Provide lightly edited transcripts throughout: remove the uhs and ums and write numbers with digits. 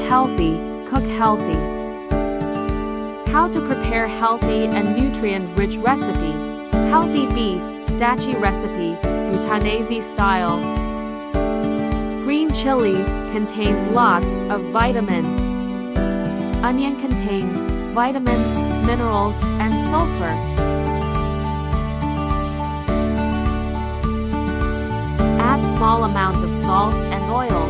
healthy, cook healthy. How to prepare healthy and nutrient-rich recipe. Healthy beef, dachi recipe, Bhutanese style. Green chili contains lots of vitamin. Onion contains vitamins, minerals, and sulfur. Add small amount of salt and oil.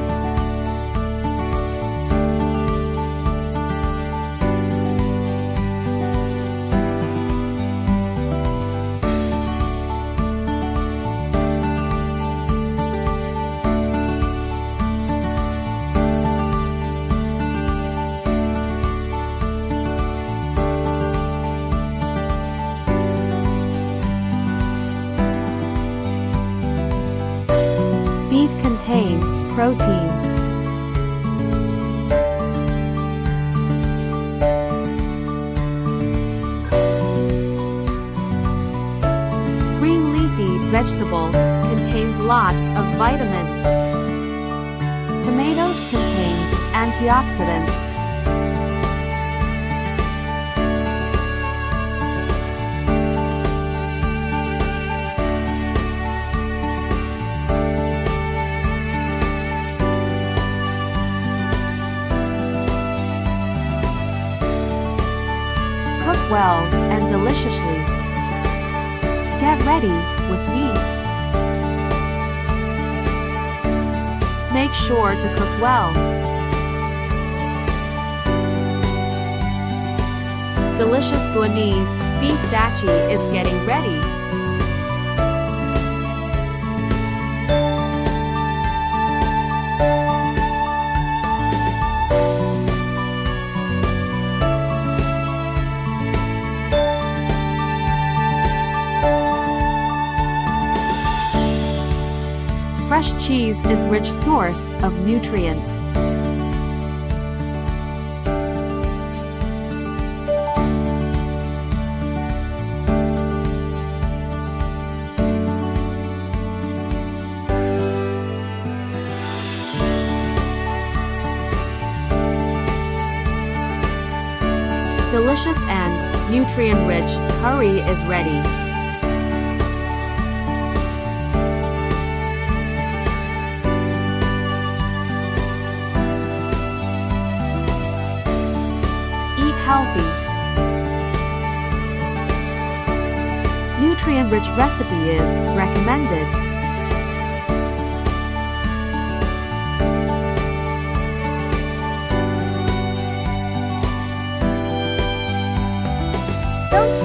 Beef contain protein. Green leafy vegetable contains lots of vitamins. Tomatoes contains antioxidants. Cook well and deliciously. Get ready with me. Make sure to cook well. Delicious Bhutanese beef dachi is getting ready. Fresh cheese is rich source of nutrients. Delicious and nutrient-rich curry is ready. Healthy. Nutrient-rich recipe is recommended. Don't